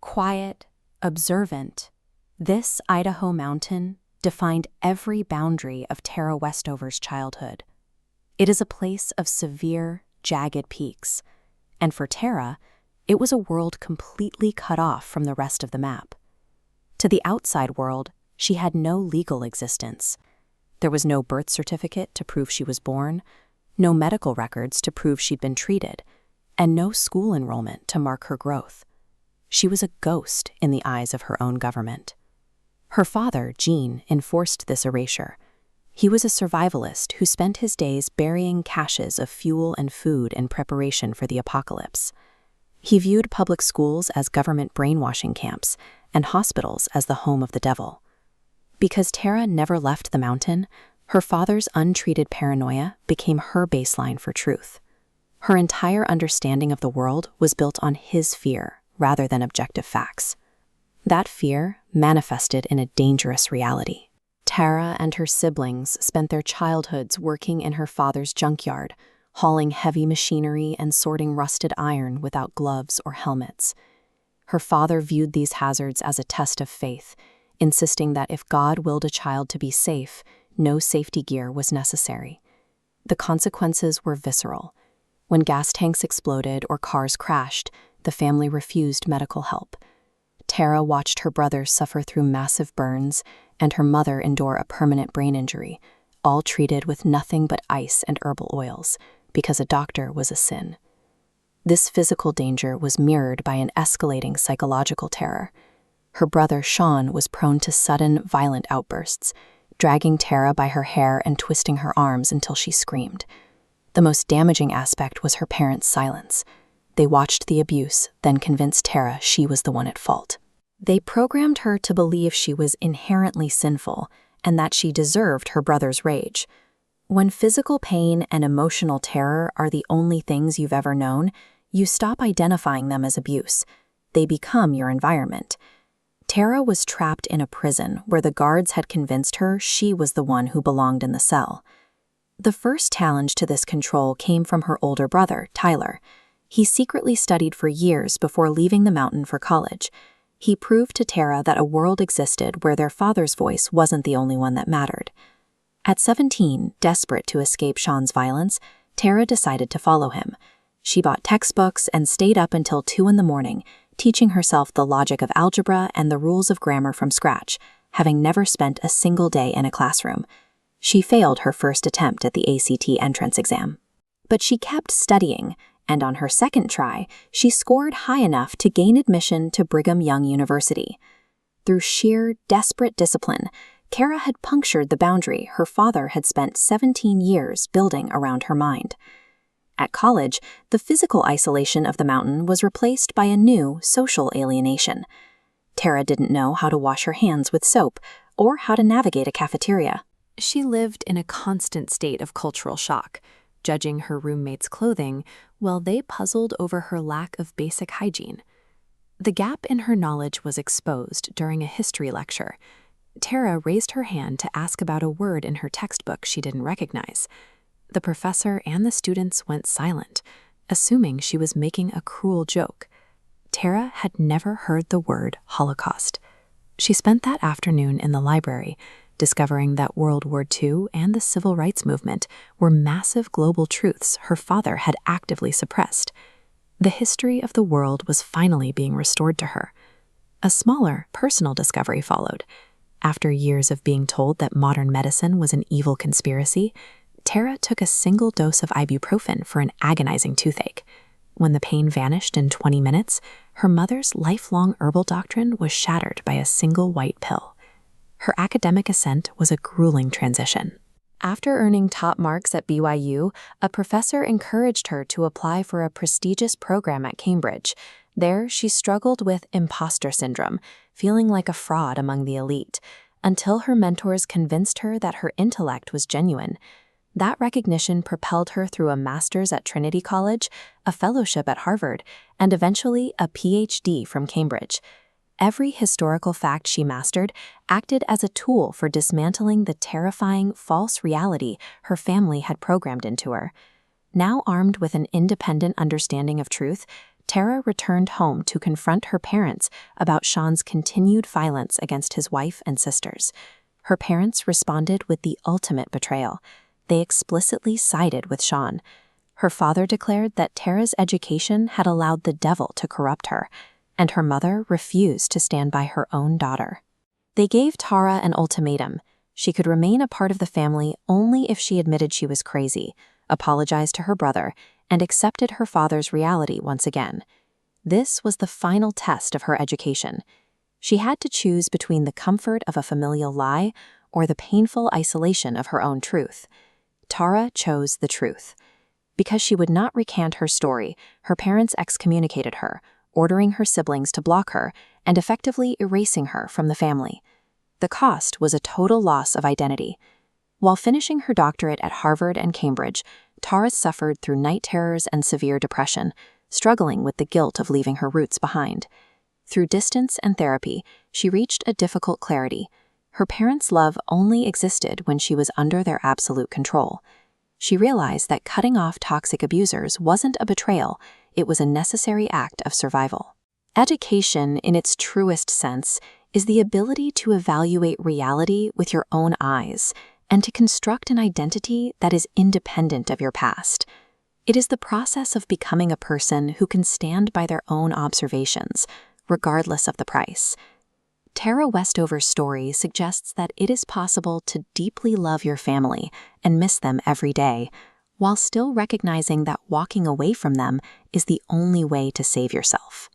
Quiet, observant, this Idaho mountain defined every boundary of Tara Westover's childhood. It is a place of severe, jagged peaks, and for Tara, it was a world completely cut off from the rest of the map. To the outside world, she had no legal existence. There was no birth certificate to prove she was born, no medical records to prove she'd been treated, and no school enrollment to mark her growth. She was a ghost in the eyes of her own government. Her father, Gene, enforced this erasure. He was a survivalist who spent his days burying caches of fuel and food in preparation for the apocalypse. He viewed public schools as government brainwashing camps and hospitals as the home of the devil. Because Tara never left the mountain, her father's untreated paranoia became her baseline for truth. Her entire understanding of the world was built on his fear rather than objective facts. That fear manifested in a dangerous reality. Tara and her siblings spent their childhoods working in her father's junkyard, hauling heavy machinery and sorting rusted iron without gloves or helmets. Her father viewed these hazards as a test of faith, insisting that if God willed a child to be safe, no safety gear was necessary. The consequences were visceral. When gas tanks exploded or cars crashed, the family refused medical help. Tara watched her brother suffer through massive burns and her mother endure a permanent brain injury, all treated with nothing but ice and herbal oils, because a doctor was a sin. This physical danger was mirrored by an escalating psychological terror. Her brother Sean was prone to sudden, violent outbursts, dragging Tara by her hair and twisting her arms until she screamed. The most damaging aspect was her parents' silence. They watched the abuse, then convinced Tara she was the one at fault. They programmed her to believe she was inherently sinful and that she deserved her brother's rage. When physical pain and emotional terror are the only things you've ever known, you stop identifying them as abuse. They become your environment. Tara was trapped in a prison where the guards had convinced her she was the one who belonged in the cell. The first challenge to this control came from her older brother, Tyler. He secretly studied for years before leaving the mountain for college. He proved to Tara that a world existed where their father's voice wasn't the only one that mattered. At 17, desperate to escape Sean's violence, Tara decided to follow him. She bought textbooks and stayed up until 2 a.m, teaching herself the logic of algebra and the rules of grammar from scratch, having never spent a single day in a classroom. She failed her first attempt at the ACT entrance exam. But she kept studying, and on her second try, she scored high enough to gain admission to Brigham Young University. Through sheer, desperate discipline, Tara had punctured the boundary her father had spent 17 years building around her mind. At college, the physical isolation of the mountain was replaced by a new social alienation. Tara didn't know how to wash her hands with soap or how to navigate a cafeteria. She lived in a constant state of cultural shock, judging her roommates' clothing while they puzzled over her lack of basic hygiene. The gap in her knowledge was exposed during a history lecture. Tara raised her hand to ask about a word in her textbook she didn't recognize. The professor and the students went silent, assuming she was making a cruel joke. Tara had never heard the word Holocaust. She spent that afternoon in the library, discovering that World War II and the Civil Rights Movement were massive global truths her father had actively suppressed. The history of the world was finally being restored to her. A smaller, personal discovery followed. After years of being told that modern medicine was an evil conspiracy, Tara took a single dose of ibuprofen for an agonizing toothache. When the pain vanished in 20 minutes, her mother's lifelong herbal doctrine was shattered by a single white pill. Her academic ascent was a grueling transition. After earning top marks at BYU, a professor encouraged her to apply for a prestigious program at Cambridge. There, she struggled with imposter syndrome, feeling like a fraud among the elite, until her mentors convinced her that her intellect was genuine. That recognition propelled her through a master's at Trinity College, a fellowship at Harvard, and eventually a Ph.D. from Cambridge. Every historical fact she mastered acted as a tool for dismantling the terrifying false reality her family had programmed into her. Now armed with an independent understanding of truth, Tara returned home to confront her parents about Sean's continued violence against his wife and sisters. Her parents responded with the ultimate betrayal. They explicitly sided with Sean. Her father declared that Tara's education had allowed the devil to corrupt her, and her mother refused to stand by her own daughter. They gave Tara an ultimatum. She could remain a part of the family only if she admitted she was crazy, apologized to her brother, and accepted her father's reality once again. This was the final test of her education. She had to choose between the comfort of a familial lie or the painful isolation of her own truth. Tara chose the truth. Because she would not recant her story, her parents excommunicated her, ordering her siblings to block her and effectively erasing her from the family. The cost was a total loss of identity. While finishing her doctorate at Harvard and Cambridge, Tara suffered through night terrors and severe depression, struggling with the guilt of leaving her roots behind. Through distance and therapy, she reached a difficult clarity. Her parents' love only existed when she was under their absolute control. She realized that cutting off toxic abusers wasn't a betrayal, it was a necessary act of survival. Education, in its truest sense, is the ability to evaluate reality with your own eyes and to construct an identity that is independent of your past. It is the process of becoming a person who can stand by their own observations, regardless of the price. Tara Westover's story suggests that it is possible to deeply love your family and miss them every day, while still recognizing that walking away from them is the only way to save yourself.